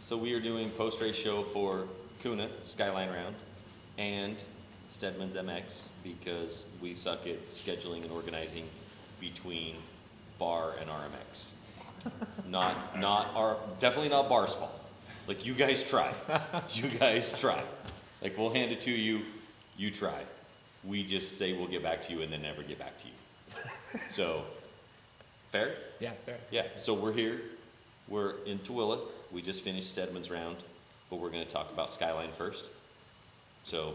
So we are doing post-race show for Kuna, Skyline round, and Stedman's MX because we suck at scheduling and organizing between bar and RMX. Definitely not bar's fault. Like, you guys try. You guys try. Like, we'll hand it to you, you try. We just say we'll get back to you and then never get back to you. So, fair? Yeah, fair. Yeah, so we're here. We're in Tooele. We just finished Stedman's round, but we're going to talk about Skyline first. So,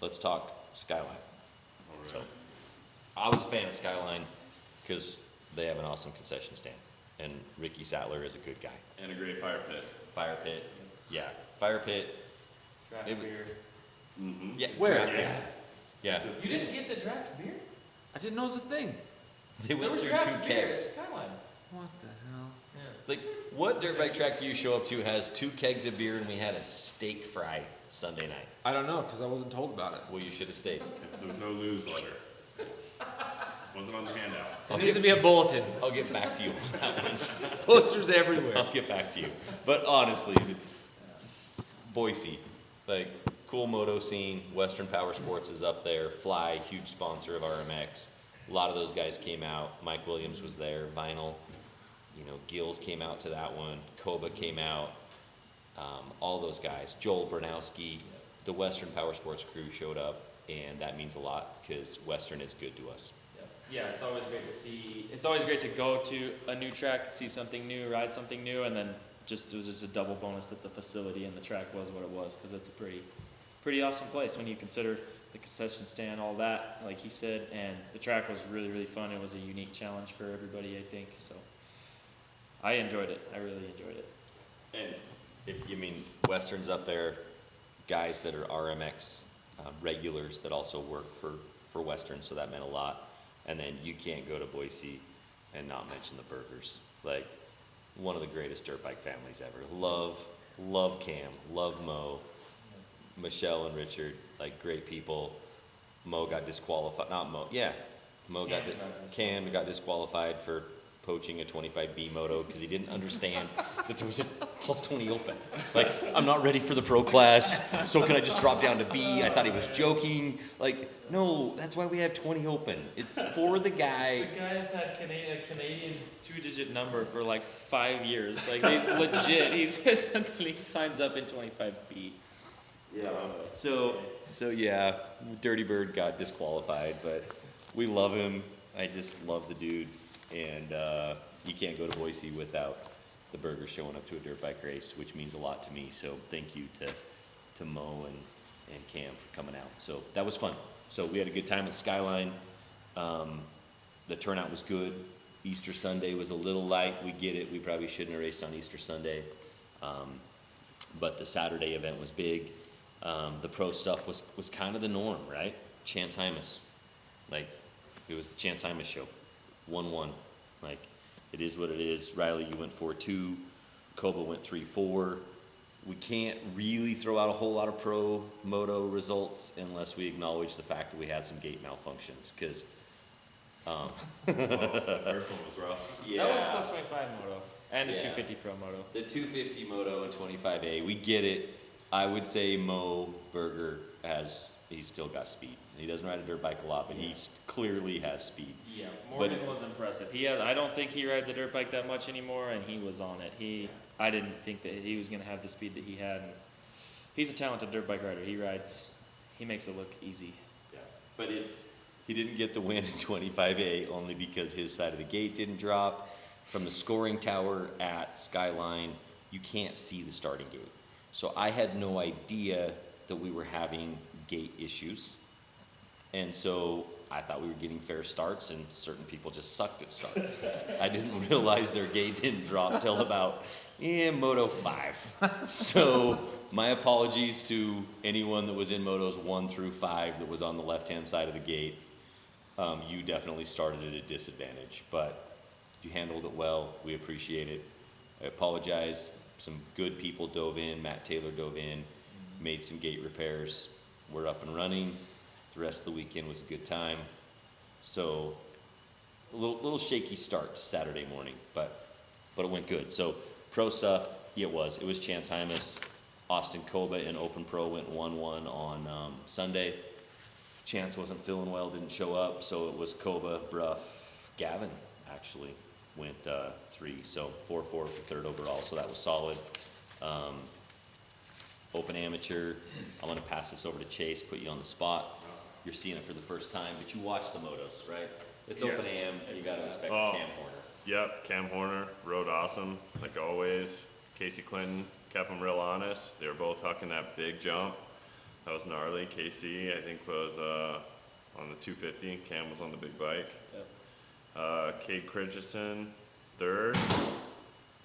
let's talk Skyline. All right. So, I was a fan of Skyline because they have an awesome concession stand, and Ricky Sattler is a good guy. And a great fire pit. Fire pit, yeah, fire pit. Draft It- beer. Mm-hmm. Yeah, Where? draft beer. Yeah, You didn't get the draft beer? I didn't know it was a thing. they There went was through draft two beer at kegs. Skyline. What the hell? Yeah. Like, what dirt bike track do you show up to has 2 kegs of beer and we had a steak fry Sunday night? I don't know, because I wasn't told about it. Well, you should have stayed. There was no newsletter. Wasn't on the handout. There needs to be a bulletin. I'll get back to you on that one. Posters everywhere. I'll get back to you. But honestly, Boise, like, cool moto scene. Western Power Sports is up there. Fly, huge sponsor of RMX. A lot of those guys came out. Mike Williams was there. Vinyl, Gills came out to that one. Koba came out. All those guys. Joel Bernowski, the Western Power Sports crew showed up, and that means a lot because Western is good to us. Yeah, it's always great to see. It's always great to go to a new track, see something new, ride something new, and then it was just a double bonus that the facility and the track was what it was, because it's a pretty awesome place when you consider the concession stand, all that, like he said, and the track was really, really fun. It was a unique challenge for everybody, I think. So I enjoyed it. I really enjoyed it. And if you mean Western's up there, guys that are RMX regulars that also work for Western, so that meant a lot. And then you can't go to Boise and not mention the Burgers. Like, one of the greatest dirt bike families ever. Love Cam, love Mo, Michelle and Richard, like, great people. Mo got disqualified, not Mo, yeah. Cam got disqualified for poaching a 25B moto because he didn't understand that there was a plus 20 open. Like, I'm not ready for the pro class, so can I just drop down to B? I thought he was joking. Like, no, that's why we have 20 open. It's for the guy. The guy's had a Canadian 2-digit number for like 5 years. Like, he's legit. He signs up in 25B. Yeah. So yeah, Dirty Bird got disqualified, but we love him. I just love the dude. And you can't go to Boise without the Burgers showing up to a dirt bike race, which means a lot to me. So thank you to Mo and Cam for coming out. So that was fun. So we had a good time at Skyline. The turnout was good. Easter Sunday was a little light. We get it. We probably shouldn't have raced on Easter Sunday. But the Saturday event was big. The pro stuff was kind of the norm, right? Chance Hymas. Like, it was the Chance Hymas show. 1-1. Like, it is what it is. Riley, you went 4-2. Koba went 3-4. We can't really throw out a whole lot of pro moto results unless we acknowledge the fact that we had some gate malfunctions, because Well, the first one was rough. That was plus 25 moto and a Yeah. 250 pro moto. The 250 moto and 25A, we get it. I would say Mo Berger he's still got speed. He doesn't ride a dirt bike a lot, but he clearly has speed. Yeah, Morgan was impressive. I don't think he rides a dirt bike that much anymore, and he was on it. I didn't think that he was going to have the speed that he had. And he's a talented dirt bike rider. He makes it look easy. Yeah, but he didn't get the win in 25A only because his side of the gate didn't drop. From the scoring tower at Skyline, you can't see the starting gate. So I had no idea that we were having gate issues. And so I thought we were getting fair starts, and certain people just sucked at starts. I didn't realize their gate didn't drop till about Moto 5. So my apologies to anyone that was in Motos 1 through 5 that was on the left-hand side of the gate. You definitely started at a disadvantage, but you handled it well. We appreciate it. I apologize. Some good people dove in. Matt Taylor dove in, made some gate repairs. We're up and running. The rest of the weekend was a good time. So a little shaky start Saturday morning, but it went good. So pro stuff, It was Chance Hymas. Austin Koba in Open Pro went 1-1 on Sunday. Chance wasn't feeling well, didn't show up, so it was Koba, Bruff, Gavin actually went 3, so 4-4 for third overall, so that was solid. Open Amateur, I'm gonna pass this over to Chase, put you on the spot. You're seeing it for the first time, but you watch the motos, right? It's Open Yes. Am, and you gotta expect Oh. Cam Horner. Yep, Cam Horner rode awesome, like always. Casey Clinton kept him real honest. They were both hucking that big jump. That was gnarly. KC, I think, was on the 250. Cam was on the big bike. Yep. Cade Christensen, third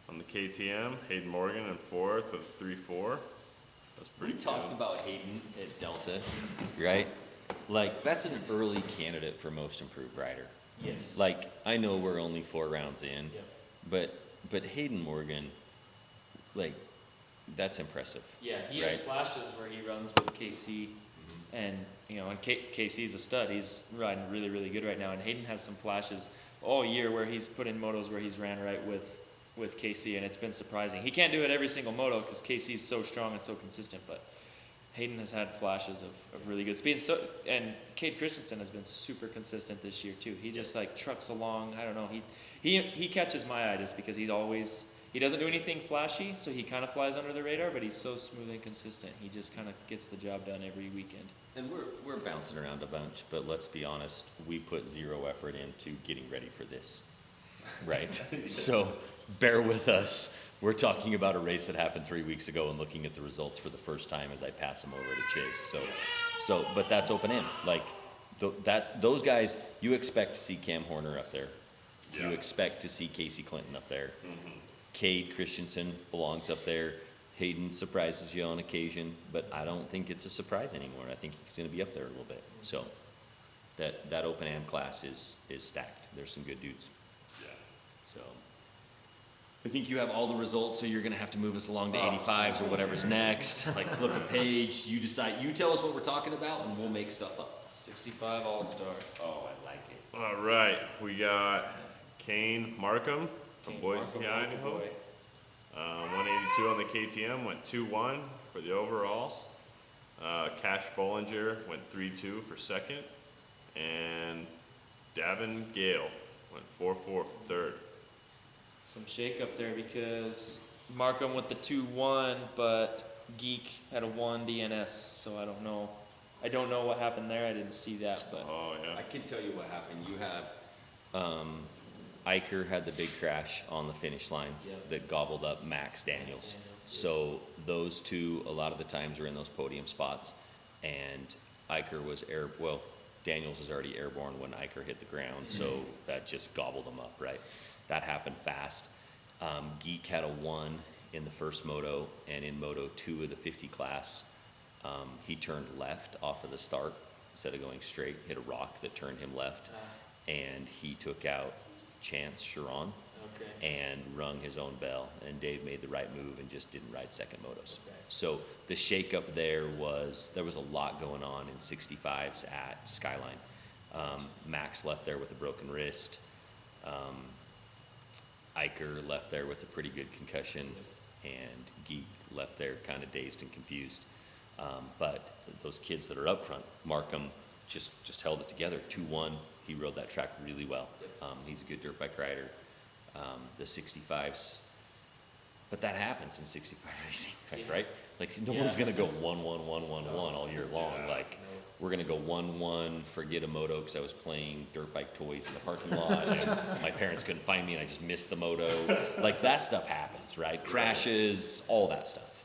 on the KTM. Hayden Morgan in fourth with a 3-4. That's We pretty talked good. about Hayden at Delta, right? Like, that's an early candidate for most improved rider. Yes. Like, I know we're only 4 rounds in, Yep. but Hayden Morgan, like, that's impressive. Yeah, he has Right. flashes where he runs with KC, and and KC's a stud. He's riding really, really good right now. And Hayden has some flashes all year where he's put in motos where he's ran right with KC, and it's been surprising. He can't do it every single moto because KC's so strong and so consistent, but Hayden has had flashes of really good speed. And Cade Christensen has been super consistent this year too. He just like trucks along. I don't know. He catches my eye just because he doesn't do anything flashy, so he kind of flies under the radar, but he's so smooth and consistent. He just kind of gets the job done every weekend. And we're bouncing around a bunch, but let's be honest, we put 0 effort into getting ready for this, right? So bear with us. We're talking about a race that happened 3 weeks ago and looking at the results for the first time as I pass them over to Chase. But that's Open Am. Like, those guys, you expect to see Cam Horner up there. Yeah. You expect to see Casey Clinton up there. Cade Christensen belongs up there. Hayden surprises you on occasion, but I don't think it's a surprise anymore. I think he's going to be up there a little bit. So that Open Am class is stacked. There's some good dudes. Yeah. So I think you have all the results, so you're going to have to move us along to 85s or whatever's next. Like, flip a page. You decide. You tell us what we're talking about, and we'll make stuff up. 65 All-Star. Oh, I like it. All right, we got Kane Markham from King Boise, Markham, Idaho. boy. 182 on the KTM, went 2-1 for the overall. Cash Bollinger went 3-2 for second. And Davin Gale went 4-4 for third. Some shake up there because Markham with the 2-1, but Geek had a 1 DNS, so I don't know. I don't know what happened there. I didn't see that, but Oh, yeah. I can tell you what happened. You have Iker had the big crash on the finish line Yep. that gobbled up Max Daniels. So those two, a lot of the times, are in those podium spots, and Iker was Daniels was already airborne when Iker hit the ground, so that just gobbled them up, right? That happened fast. Geek had a 1 in the first moto, and in moto 2 of the 50 class, he turned left off of the start instead of going straight, hit a rock that turned him left, and he took out Chance Sharon okay. and rung his own bell, and Dave made the right move and just didn't ride second motos. Okay. So the shakeup there was a lot going on in 65s at Skyline. Max left there with a broken wrist. Iker left there with a pretty good concussion, and Geek left there kind of dazed and confused. But those kids that are up front, Markham just held it together. 2-1, he rode that track really well. He's a good dirt bike rider. The 65s, but that happens in 65 racing, right? Like, no one's gonna go 1-1-1-1-1 all year long. Like, we're gonna go 1-1, forget a moto because I was playing dirt bike toys in the parking lot and my parents couldn't find me and I just missed the moto. Like, that stuff happens, right? Crashes, all that stuff.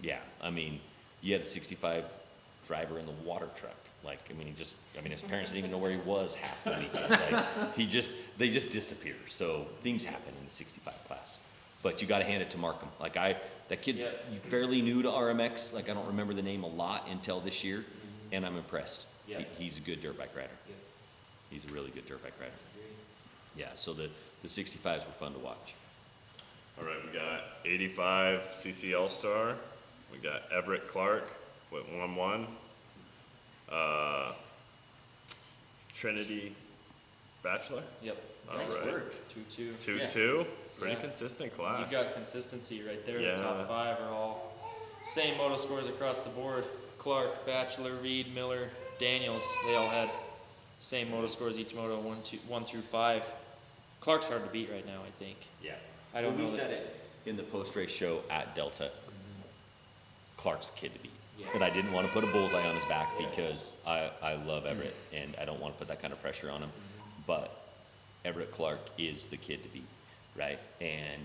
Yeah, I mean, you had a 65 driver in the water truck. Like, his parents didn't even know where he was half the weekend. Like, they just disappear. So things happen in the 65 class. But you got to hand it to Markham. Like, that kid's fairly new to RMX. Like, I don't remember the name a lot until this year, and I'm impressed. Yeah. He's a good dirt bike rider. Yeah. He's a really good dirt bike rider. Yeah, so the 65s were fun to watch. All right, we got 85 CC All-Star. We got Everett Clark with 1-1. Trinity Bachelor, Yep. all Nice right. work. 2-2. 2-2. pretty Yeah. consistent class. You got consistency right there. Yeah. The top 5 are all same moto scores across the board. Clark, Batchelor, Reed, Miller, Daniels, they all had same moto scores each moto, 1 through 5. Clark's hard to beat right now, I think. Yeah. I don't Well, know we that- said it in the post-race show at Delta. Clark's the kid to beat. Yeah. And I didn't want to put a bullseye on his back because I love Everett and I don't want to put that kind of pressure on him. But Everett Clark is the kid to beat, right? And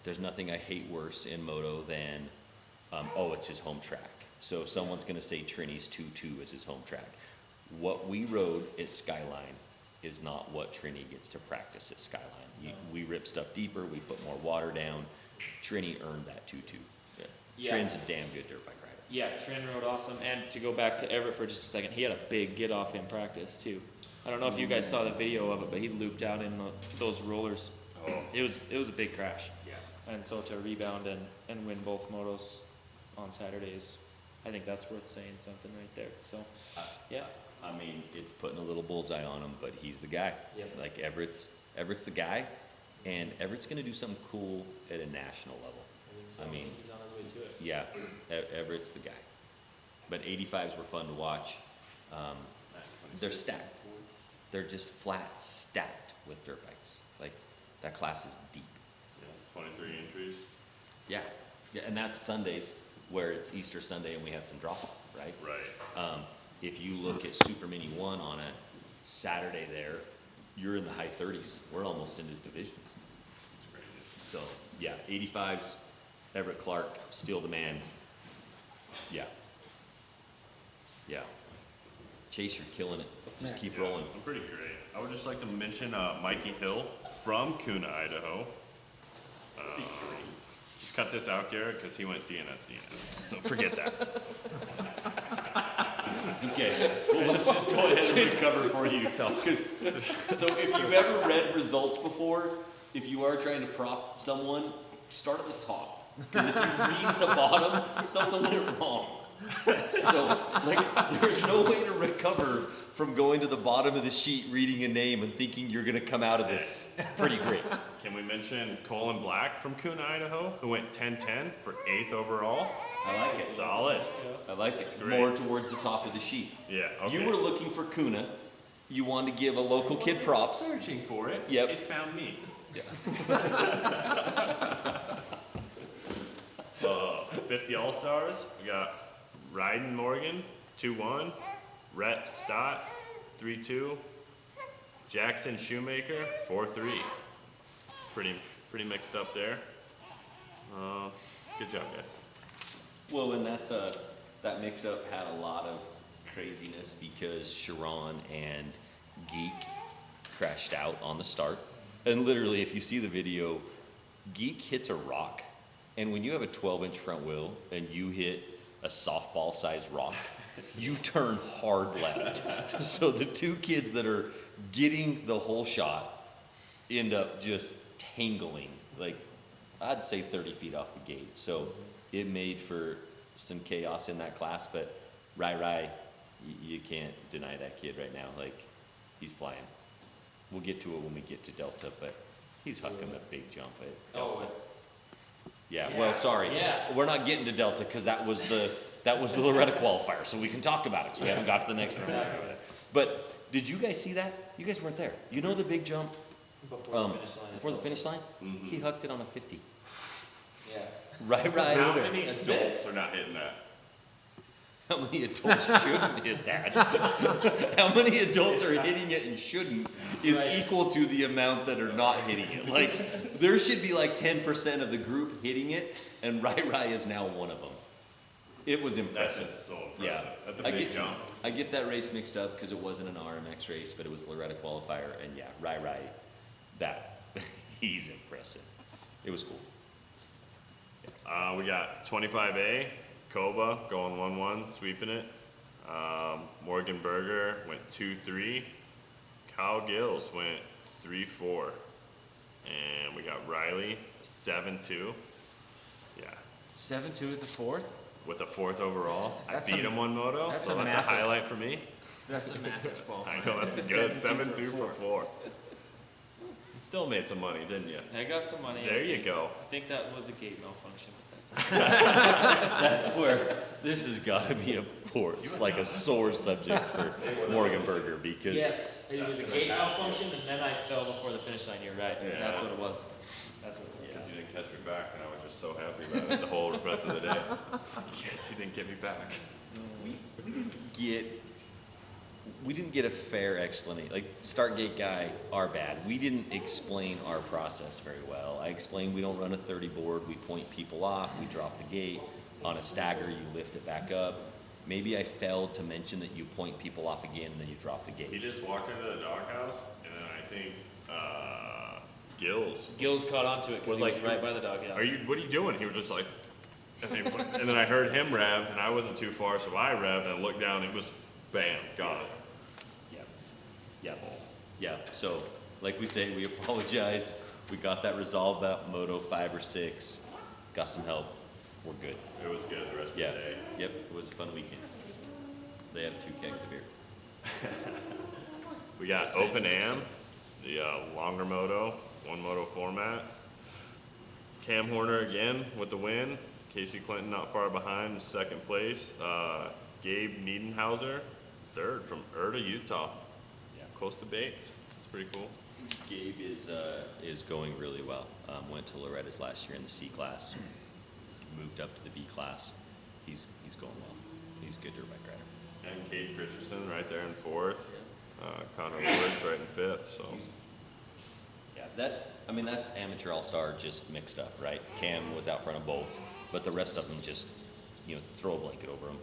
there's nothing I hate worse in moto than, it's his home track. So someone's going to say Trini's 2-2 is his home track. What we rode at Skyline is not what Trini gets to practice at Skyline. We rip stuff deeper, we put more water down. Trini earned that 2-2. Yeah. Trin's a damn good dirt bike rider. Yeah, Trin rode awesome. And to go back to Everett for just a second, he had a big get off in practice too. I don't know if you guys saw the video of it, but he looped out in those rollers. Oh. It was a big crash. Yeah. And so to rebound and win both motos on Saturdays, I think that's worth saying something right there. So, yeah. I mean, it's putting a little bullseye on him, but he's the guy. Yep. Like Everett's the guy, and Everett's gonna do something cool at a national level. I mean, he's on his way to it. yeah, Everett's the guy. But 85s were fun to watch. They're stacked. They're just flat stacked with dirt bikes. Like that class is deep. Yeah, 23 entries. Yeah, and that's Sundays where it's Easter Sunday and we had some drop off, right? Right. If you look at Super Mini 1 on a Saturday there, you're in the high 30s. We're almost into divisions. It's crazy. So, yeah, 85s, Everett Clark, still the man. Yeah. Yeah. Chase, you're killing it. Just keep rolling. I'm pretty great. I would just like to mention Mikey Hill from Kuna, Idaho. Just cut this out, Garrett, because he went DNS. So forget that. Okay, well, let's just go ahead and recover for you. So if you've ever read results before, if you are trying to prop someone, start at the top. Because if you read the bottom, something went wrong. So, like, there's no way to recover from going to the bottom of the sheet, reading a name, and thinking you're going to come out of this pretty great. Can we mention Colin Black from Kuna, Idaho, who went 10-10 for 8th overall? I like it. Solid. I like it. great. More towards the top of the sheet. Yeah, okay. You were looking for Kuna. You wanted to give a local kid props. Searching for it. Yep. It found me. Yeah. 50 All-Stars. We got Ryden Morgan, 2-1. Rhett Stott, 3-2. Jackson Shoemaker, 4-3. Pretty mixed up there. Good job, guys. Well, and that mix-up had a lot of craziness because Sharon and Geek crashed out on the start. And literally, if you see the video, Geek hits a rock. And when you have a 12-inch front wheel and you hit a softball-sized rock, you turn hard left. So the two kids that are getting the whole shot end up just tangling, like, I'd say 30 feet off the gate. So it made for some chaos in that class, but Rai, you can't deny that kid right now. Like, he's flying. We'll get to it when we get to Delta, but he's hucking a big jump at Delta. Yeah, well, sorry. Yeah. We're not getting to Delta because that was the Loretta qualifier, so we can talk about it because we haven't got to the next one. But did you guys see that? You guys weren't there. You know the big jump before the finish line? He hucked it on a 50. Yeah. Right. How many adults are not hitting that? How many adults shouldn't hit that? How many adults are hitting it and shouldn't is equal to the amount that are not hitting it. Like, there should be like 10% of the group hitting it, and Rai is now one of them. It was impressive. That's so impressive. Yeah. That's a big jump. I get that race mixed up because it wasn't an RMX race, but it was Loretta qualifier, and yeah, Rai, that, he's impressive. It was cool. We got 25A, Koba going 1-1, sweeping it. Morgan Berger went 2-3. Kyle Gills went 3-4. And we got Riley, 7-2. Yeah, 7-2 at the fourth. with a 4th overall. That's I beat him one moto, that's so some that's a Mathis. highlight for me. That's a Mathis ball. I know, that's good. 7-2 for 4. Still made some money, didn't you? I got some money. There you go. I think that was a gate malfunction, but that's That's where this has got to be it's like a sore subject for Morgan Berger because yes, it was a gate malfunction, and then I fell before the finish line. You're right. Yeah. That's what it was. That's what it was. Because you didn't catch me back, and I was just so happy about it the whole rest of the day. Yes, you didn't get me back. we didn't get a fair explanation. Like start gate guy, our bad. We didn't explain our process very well. I explained we don't run a 30 board. We point people off. We drop the gate. On a stagger, you lift it back up. Maybe I failed to mention that you point people off again and then you drop the He gate. just walked into the doghouse, and then I think Gills Gills caught onto it because Was he was like, right by the doghouse. what are you doing? He was just like, and then I heard him rev, and I wasn't too far, so I revved, and I looked down, and it was, bam, got it. Yeah. So, like we say, we apologize. We got that resolved about Moto 5 or 6. Got some help. We're good. It was good the rest Yeah. of the day. Yep. It was a fun weekend. They have 2 kegs of beer. We got Same Open as Am, upset. the longer moto, 1 moto format. Cam Horner again with the win. Casey Clinton not far behind, second place. Gabe Niedenhauser, third from Erda, Utah. Yeah. Close to Bates. That's pretty cool. Gabe is going really well. Went to Loretta's last year in the C class. Moved up to the B class. He's going well. He's a good dirt bike rider. And Cade Christensen right there in fourth. Connor Woods right in fifth. So Yeah, that's amateur all-star just mixed up, right? Cam was out front of both, but the rest of them just, throw a blanket over them,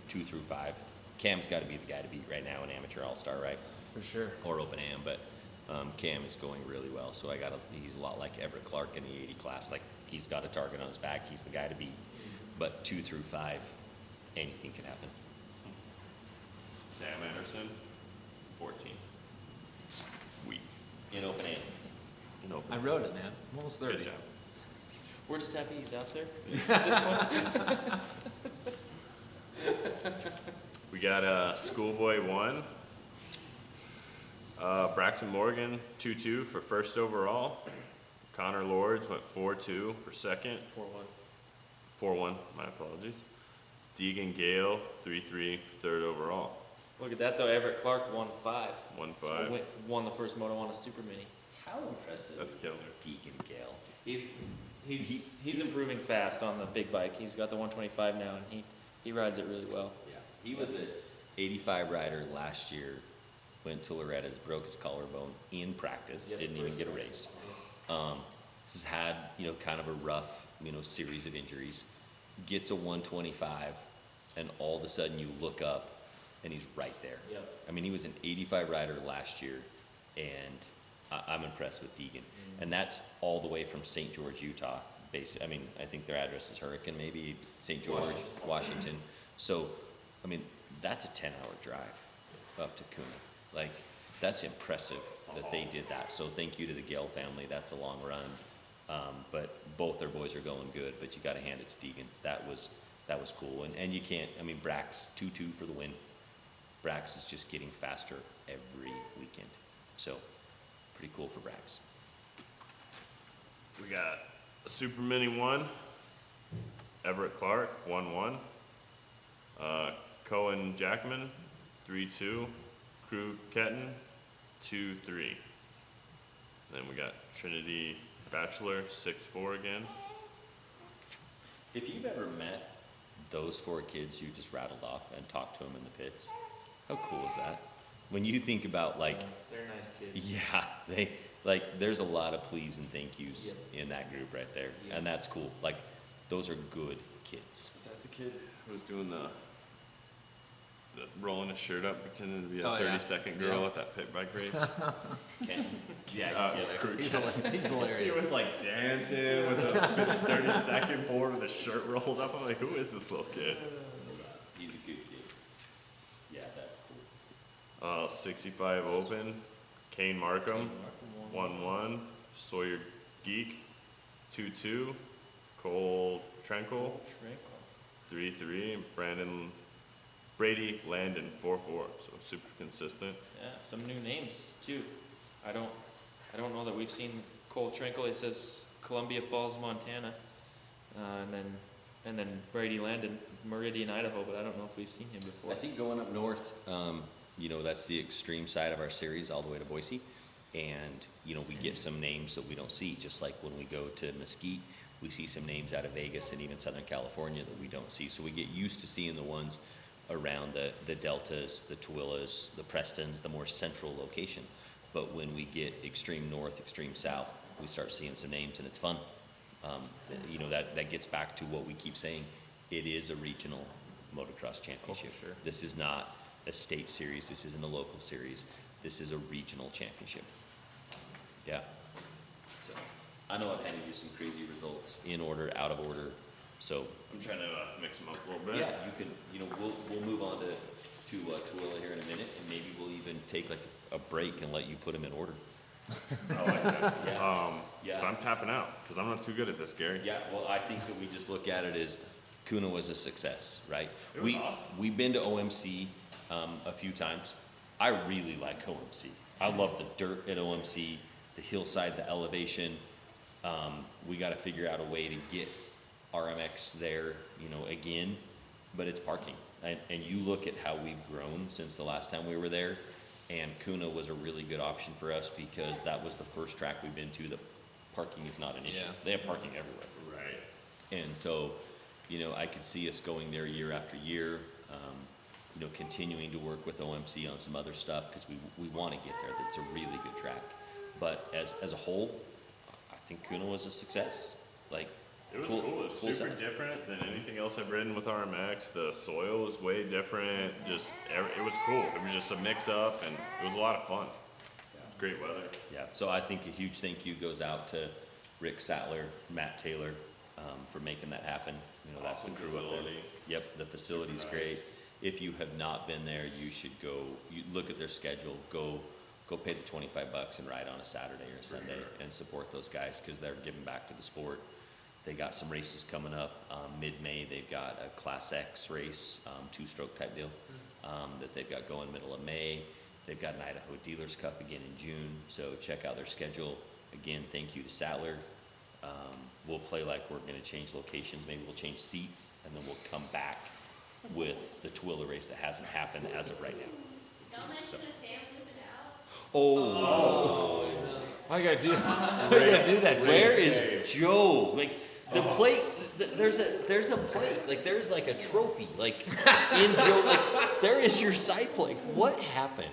2 through 5. Cam's got to be the guy to beat right now in amateur all-star, right? For sure. Or Open Am, but Cam is going really well. So he's a lot like Everett Clark in the 80 class. Like he's got a target on his back. He's the guy to beat. But 2 through 5, anything can happen. Sam Anderson, 14. Weak. In Open Am. In open. I wrote it, man. I'm almost 30. Good job. We're just happy he's out there at this point. We got Schoolboy 1. Braxton Morgan 2-2 for first overall. Connor Lords went 4-2 for second. 4-1. 4-1, my apologies. Deegan Gale 3-3 for third overall. Look at that though. Everett Clark won 5. 1-5. So won the first moto on a super mini. How impressive. That's killer. Deacon Gale. He's improving fast on the big bike. He's got the 125 now, and he rides it really well. Yeah, he was an 85 rider last year. Went to Loretta's, broke his collarbone in practice. Yep, Didn't even first get a race. Has had kind of a rough series of injuries. Gets a 125, and all of a sudden you look up, and he's right there. Yep. I mean, he was an 85 rider last year, and I'm impressed with Deegan. And that's all the way from St. George, Utah. I think their address is Hurricane, maybe St. George, Washington. So, that's a 10-hour drive up to Kuna. Like, that's impressive that they did that. So thank you to the Gale family. That's a long run. But both their boys are going good, but you got to hand it to Deegan. That was cool. And you can't, Brax 2-2 for the win. Brax is just getting faster every weekend. So pretty cool for Brax. We got Super Mini 1. Everett Clark 1-1. Cohen Jackman 3-2. Crew Ketton 2-3. Then we got Trinity Bachelor 6-4 again. If you've ever met those 4 kids you just rattled off and talked to them in the pits, how cool is that? When you think about They're nice kids. yeah, there's a lot of please and thank yous in that group right there. Yeah. And that's cool. Like, those are good kids. Is that the kid who was doing the rolling his shirt up, pretending to be a Oh, yeah. 30-second girl Yeah. at that pit bike race? Yeah, Crew He's Ketton. he's He hilarious. was like dancing with the 30-second board with his shirt rolled up. I'm like, who is this little kid? he's a good kid. Yeah, that's cool. 65 Open. Kane Markham 1-1. Sawyer Geek 2-2. Cole Trenkle 3-3. Brady Landon 4-4. So super consistent. Yeah, some new names too. I I don't know that we've seen Cole Trinkle. He says Columbia Falls, Montana, and then Brady Landon, Meridian, Idaho. But I don't know if we've seen him before. I think going up north, that's the extreme side of our series, all the way to Boise, and we get some names that we don't see. Just like when we go to Mesquite, we see some names out of Vegas and even Southern California that we don't see. So we get used to seeing the ones around the deltas, the Tooelas, the Prestons, the more central location. But when we get extreme north, extreme south, we start seeing some names, and it's fun. That gets back to what we keep saying. It is a regional motocross championship. sure. This is not a state series. This isn't a local series. This is a regional championship. Yeah. So I know I've handed you some crazy results in order, out of order. So I'm trying to mix them up a little bit. yeah, you can. We'll move on to Tooele here in a minute, and maybe we'll even take like a break and let you put them in order. I like that. Yeah. Yeah. But I'm tapping out because I'm not too good at this, Gary. Yeah, well, I think that we just look at it as Kuna was a success, right? It was awesome. We've been to OMC a few times. I really like OMC. I love the dirt at OMC, the hillside, the elevation. We got to figure out a way to get RMX there, again, but it's parking. And you look at how we've grown since the last time we were there, and Kuna was a really good option for us because that was the first track we've been to. The parking is not an issue. Yeah. They have parking everywhere. Right. And so, I could see us going there year after year, continuing to work with OMC on some other stuff because we want to get there. That's a really good track. But as a whole, I think Kuna was a success. Like, It was cool. It was super sound. different than anything else I've ridden with RMX. The soil was way different. It was cool. It was just a mix up, and it was a lot of fun. It was great weather. Yeah, so I think a huge thank you goes out to Rick Sattler, Matt Taylor, for making that happen. That's the Awesome crew up there. facility. Yep, the facility's Nice. great. If you have not been there, you should go. You look at their schedule. Go pay the $25 and ride on a Saturday or a Sunday and support those guys because they're giving back to the sport. They got some races coming up mid-May. They've got a Class X race, two-stroke type deal that they've got going middle of May. They've got an Idaho Dealers Cup again in June. So check out their schedule. Again, thank you to Sattler. We'll play like we're going to change locations. Maybe we'll change seats, and then we'll come back with the Tooele race that hasn't happened as of right now. Don't mention the Sam flipping out. Oh. Why you gotta do? Why you gotta do that? To Where me? is Joe? Like the plate, there's a plate. Like there's like a trophy. Like in Joe, like there is your side plate. What happened?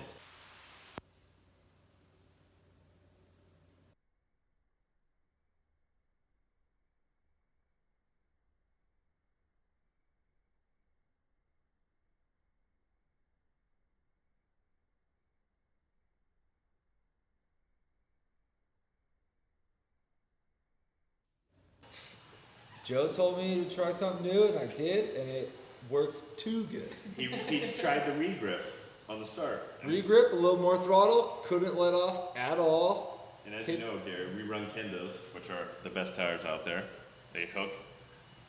Joe told me to try something new, and I did, and it worked too good. He tried the regrip on the start. Regrip, a little more throttle, couldn't let off at all. And as you know, Gary, we run Kendas, which are the best tires out there. They hook.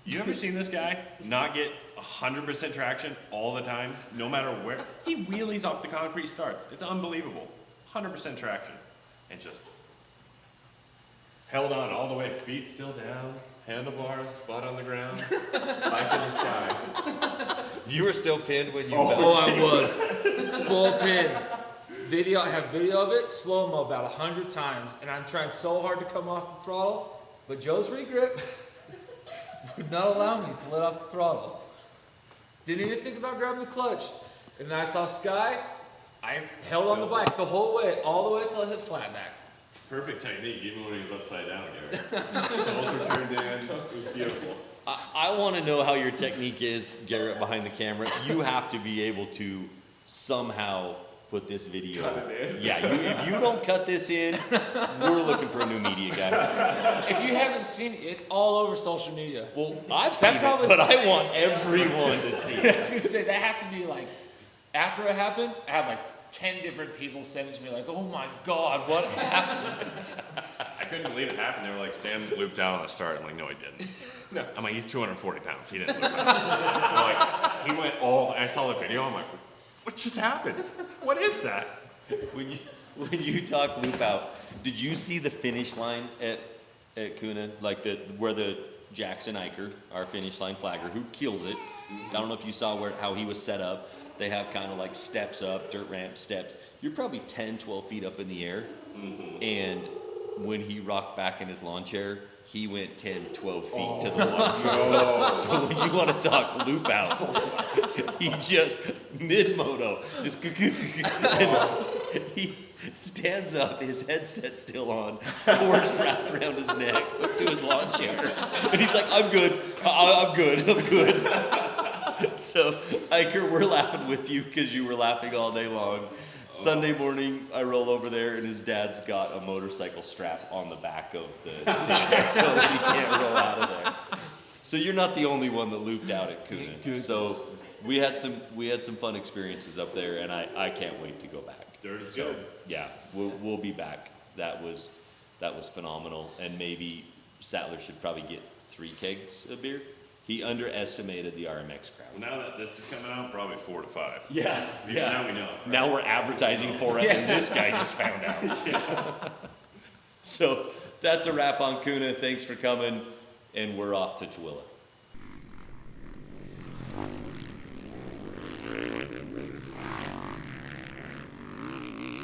You ever seen this guy not get 100% traction all the time, no matter where? He wheelies off the concrete starts. It's unbelievable. 100% traction. And just held on all the way, feet still down, handlebars, butt on the ground, back in the sky. You were still pinned when you Oh, I was full pin. I have video of it, slow mo about 100 times, and I'm trying so hard to come off the throttle, but Joe's regrip would not allow me to let off the throttle. Didn't even think about grabbing the clutch. And then I saw Sky. I held on the bike the whole way, all the way until I hit flat back. Perfect technique, even when he was upside down, Gary. Both were turned in. It was beautiful. I want to know how your technique is, Garrett, behind the camera. You have to be able to somehow put this video. Cut it in. Yeah, if you don't cut this in, we're looking for a new media guy. If you haven't seen it, it's all over social media. Well, I've seen probably- it, but I want everyone to see I it. was gonna say, that has to be like, after it happened, I had like 10 different people send it to me like, oh my God, what happened? I couldn't believe it happened. They were like, Sam looped out on the start. I'm like, no, he didn't. I'm like, he's 240 pounds. He didn't loop out. They're like, he went I saw the video. I'm like, what just happened? What is that? when you talk loop out, did you see the finish line at Kuna? Like where the Jackson Iker, our finish line flagger, who kills it. I don't know if you saw how he was set up. They have kind of like steps up, dirt ramp steps. You're probably 10, 12 feet up in the air. And when he rocked back in his lawn chair, he went 10, 12 feet to the lawn chair. So when you want to talk loop out, he just mid-moto, just and he stands up, his headset's still on, cords wrapped around his neck, hooked to his lawn chair. And he's like, I'm good, I'm good. So, Iker, we're laughing with you because you were laughing all day long. Sunday morning, I roll over there, and his dad's got a motorcycle strap on the back of the thing, so he can't roll out of there. So you're not the only one that looped out at Kuna. So we had some fun experiences up there, and I can't wait to go back. Dirt is So good. yeah, we'll be back. That was phenomenal, and maybe Sattler should probably get 3 kegs of beer. He underestimated the RMX crowd. Well, now that this is coming out, probably 4 to 5. Yeah, Now we know. Right? Now we're advertising for it, and this guy just found out. So that's a wrap on Kuna. Thanks for coming, and we're off to Tooele.